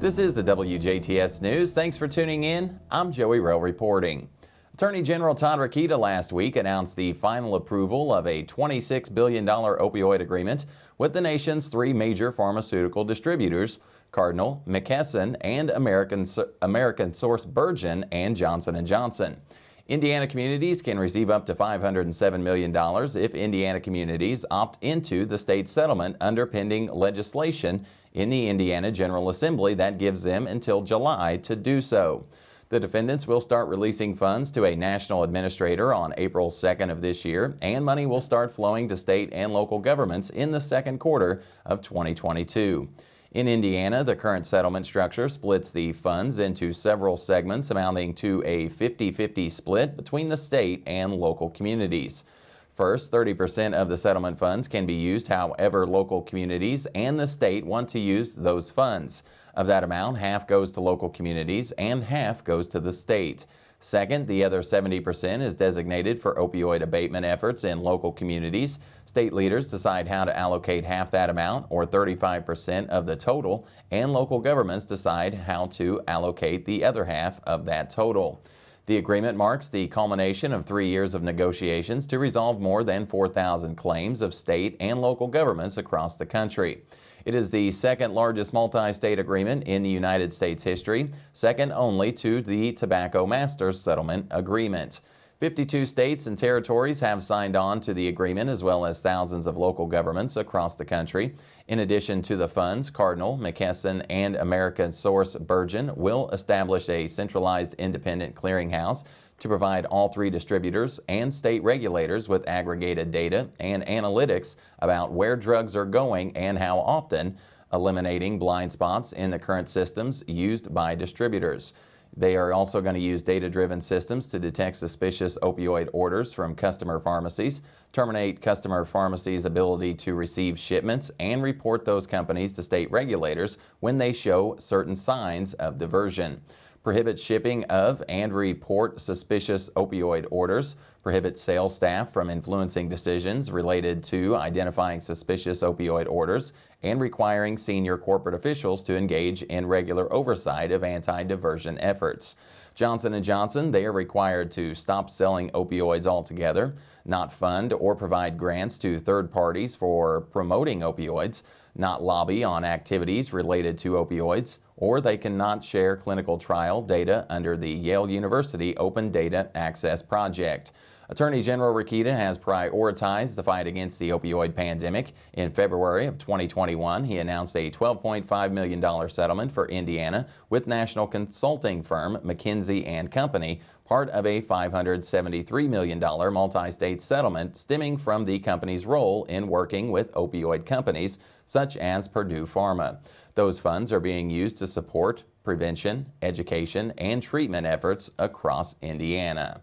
This is the WJTS News. Thanks for tuning in. I'm Joey Rehl reporting. Attorney General Todd Rokita last week announced the final approval of a $26 billion opioid agreement with the nation's three major pharmaceutical distributors, Cardinal, McKesson, and American Source and Johnson & Johnson. Indiana communities can receive up to $507 million if Indiana communities opt into the state settlement under pending legislation in the Indiana General Assembly that gives them until July to do so. The defendants will start releasing funds to a national administrator on April 2nd of this year, and money will start flowing to state and local governments in the second quarter of 2022. In Indiana, the current settlement structure splits the funds into several segments amounting to a 50-50 split between the state and local communities. First, 30% of the settlement funds can be used however local communities and the state want to use those funds. Of that amount, half goes to local communities and half goes to the state. Second, the other 70% is designated for opioid abatement efforts in local communities. State leaders decide how to allocate half that amount, or 35% of the total, and local governments decide how to allocate the other half of that total. The agreement marks the culmination of 3 years of negotiations to resolve more than 4,000 claims of state and local governments across the country. It is the second largest multi-state agreement in the United States history, second only to the Tobacco Masters Settlement Agreement. 52 states and territories have signed on to the agreement, as well as thousands of local governments across the country. In addition to the funds, Cardinal, McKesson, and American Source will establish a centralized independent clearinghouse to provide all three distributors and state regulators with aggregated data and analytics about where drugs are going and how often, eliminating blind spots in the current systems used by distributors. They are also going to use data-driven systems to detect suspicious opioid orders from customer pharmacies, terminate customer pharmacies' ability to receive shipments, and report those companies to state regulators when they show certain signs of diversion. Prohibit shipping of and report suspicious opioid orders, prohibit sales staff from influencing decisions related to identifying suspicious opioid orders, and requiring senior corporate officials to engage in regular oversight of anti-diversion efforts. Johnson & Johnson, they are required to stop selling opioids altogether, not fund or provide grants to third parties for promoting opioids, not lobby on activities related to opioids, or they cannot share clinical trial data under the Yale University Open Data Access Project. Attorney General Rokita has prioritized the fight against the opioid pandemic. In February of 2021, he announced a $12.5 million settlement for Indiana with national consulting firm McKinsey & Company, part of a $573 million multi-state settlement stemming from the company's role in working with opioid companies such as Purdue Pharma. Those funds are being used to support prevention, education, and treatment efforts across Indiana.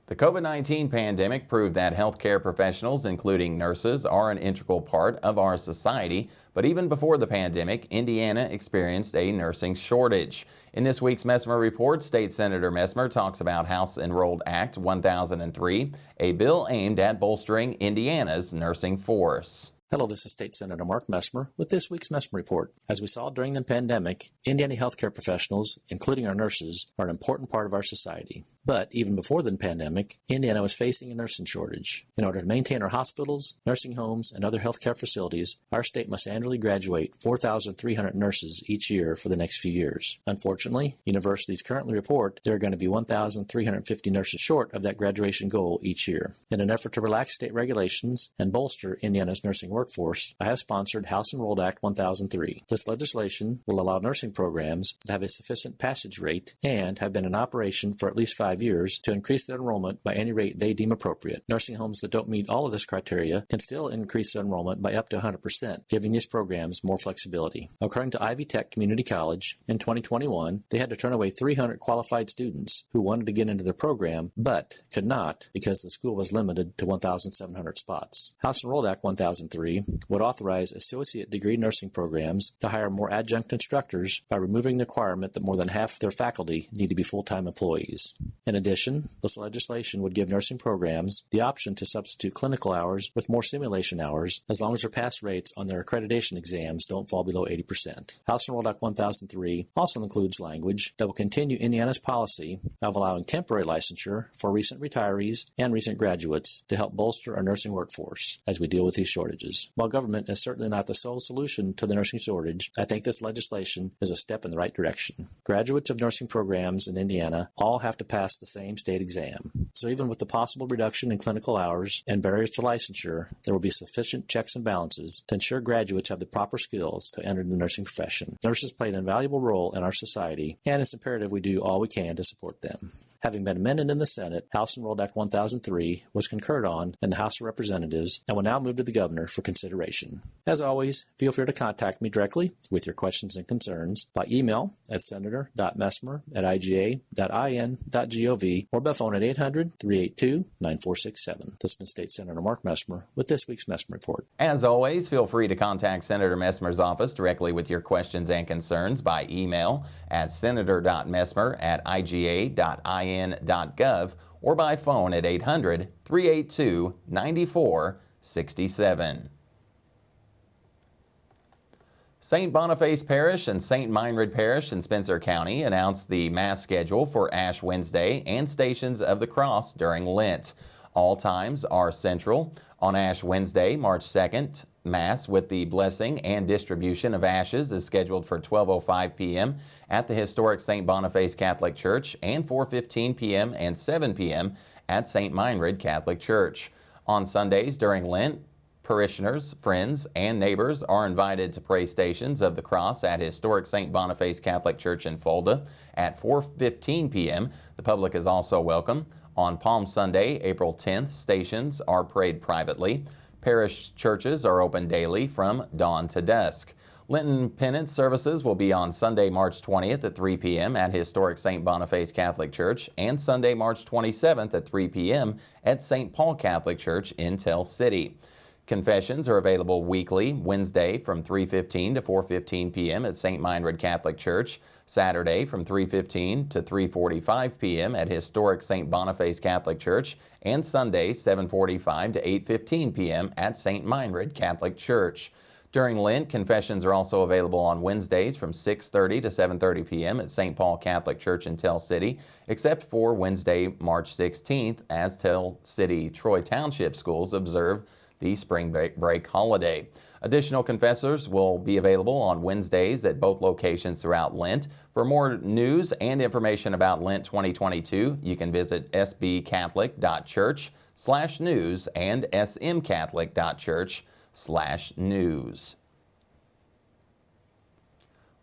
The COVID-19 pandemic proved that healthcare professionals, including nurses, are an integral part of our society. But even before the pandemic, Indiana experienced a nursing shortage. In this week's Messmer Report, State Senator Messmer talks about House Enrolled Act 1003, a bill aimed at bolstering Indiana's nursing force. Hello, this is State Senator Mark Messmer with this week's Messmer Report. As we saw during the pandemic, Indiana healthcare professionals, including our nurses, are an important part of our society. But even before the pandemic, Indiana was facing a nursing shortage. In order to maintain our hospitals, nursing homes, and other healthcare facilities, our state must annually graduate 4,300 nurses each year for the next few years. Unfortunately, universities currently report there are going to be 1,350 nurses short of that graduation goal each year. In an effort to relax state regulations and bolster Indiana's nursing workforce, I have sponsored House Enrolled Act 1003. This legislation will allow nursing programs to have a sufficient passage rate and have been in operation for at least 5 years to increase their enrollment by any rate they deem appropriate. Nursing homes that don't meet all of this criteria can still increase their enrollment by up to 100%, giving these programs more flexibility. According to Ivy Tech Community College, in 2021, they had to turn away 300 qualified students who wanted to get into the program but could not because the school was limited to 1,700 spots. House Enrolled Act 1003 would authorize associate degree nursing programs to hire more adjunct instructors by removing the requirement that more than half of their faculty need to be full-time employees. In addition, this legislation would give nursing programs the option to substitute clinical hours with more simulation hours as long as their pass rates on their accreditation exams don't fall below 80%. House Enrolled Act 1003 also includes language that will continue Indiana's policy of allowing temporary licensure for recent retirees and recent graduates to help bolster our nursing workforce as we deal with these shortages. While government is certainly not the sole solution to the nursing shortage, I think this legislation is a step in the right direction. Graduates of nursing programs in Indiana all have to pass the same state exam. So even with the possible reduction in clinical hours and barriers to licensure, there will be sufficient checks and balances to ensure graduates have the proper skills to enter the nursing profession. Nurses play an invaluable role in our society, and it's imperative we do all we can to support them. Having been amended in the Senate, House Enrolled Act 1003 was concurred on in the House of Representatives and will now move to the governor for consideration. As always, feel free to contact me directly with your questions and concerns by email at senator.messmer@iga.in.gov or by phone at 800-382-9467. This has been State Senator Mark Messmer with this week's Messmer Report. As always, feel free to contact Senator Messmer's office directly with your questions and concerns by email at senator.messmer@iga.in.gov or by phone at 800-382-9467. St. Boniface Parish and St. Meinrad Parish in Spencer County announced the Mass schedule for Ash Wednesday and Stations of the Cross during Lent. All times are central. On Ash Wednesday, March 2nd, Mass with the blessing and distribution of ashes is scheduled for 12:05 p.m. at the historic St. Boniface Catholic Church and 4:15 p.m. and 7 p.m. at St. Meinrad Catholic Church. On Sundays during Lent, parishioners, friends, and neighbors are invited to pray Stations of the Cross at historic St. Boniface Catholic Church in Fulda at 4:15 p.m. The public is also welcome. On Palm Sunday, April 10th, Stations are prayed privately. Parish churches are open daily from dawn to dusk. Lenten penance services will be on Sunday, March 20th at 3 p.m. at historic St. Boniface Catholic Church and Sunday, March 27th at 3 p.m. at St. Paul Catholic Church in Tell City. Confessions are available weekly, Wednesday from 3:15 to 4:15 p.m. at St. Meinrad Catholic Church, Saturday from 3:15 to 3:45 p.m. at historic St. Boniface Catholic Church, and Sunday 7:45 to 8:15 p.m. at St. Meinrad Catholic Church. During Lent, confessions are also available on Wednesdays from 6:30 to 7:30 p.m. at St. Paul Catholic Church in Tell City, except for Wednesday, March 16th, as Tell City Troy Township schools observe the spring break holiday. Additional confessors will be available on Wednesdays at both locations throughout Lent. For more news and information about Lent 2022, you can visit sbcatholic.church/news and smcatholic.church/news.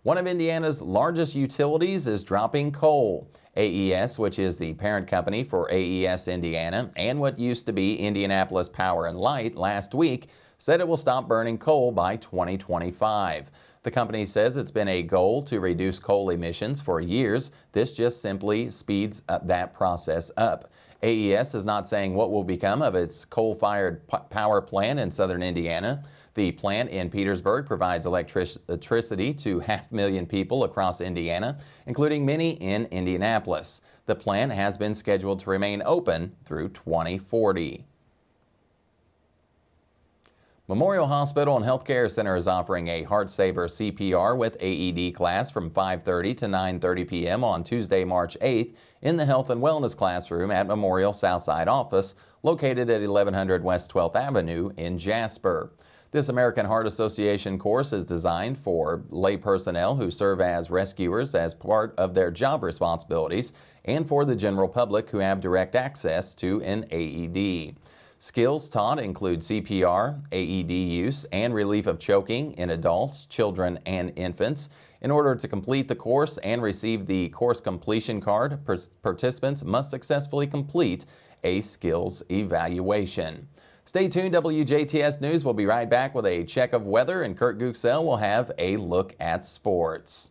One of Indiana's largest utilities is dropping coal. AES, which is the parent company for AES Indiana and what used to be Indianapolis Power and Light, last week said it will stop burning coal by 2025. The company says it's been a goal to reduce coal emissions for years. This just simply speeds up that process up. AES is not saying what will become of its coal-fired power plant in southern Indiana. The plant in Petersburg provides electricity to 500,000 people across Indiana, including many in Indianapolis. The plant has been scheduled to remain open through 2040. Memorial Hospital and Healthcare Center is offering a Heart Saver CPR with AED class from 5:30 to 9:30 p.m. on Tuesday, March 8th in the Health and Wellness classroom at Memorial Southside office located at 1100 West 12th Avenue in Jasper. This American Heart Association course is designed for lay personnel who serve as rescuers as part of their job responsibilities and for the general public who have direct access to an AED. Skills taught include CPR, AED use, and relief of choking in adults, children, and infants. In order to complete the course and receive the course completion card, participants must successfully complete a skills evaluation. Stay tuned. WJTS News will be right back with a check of weather, and Kurt Guxell will have a look at sports.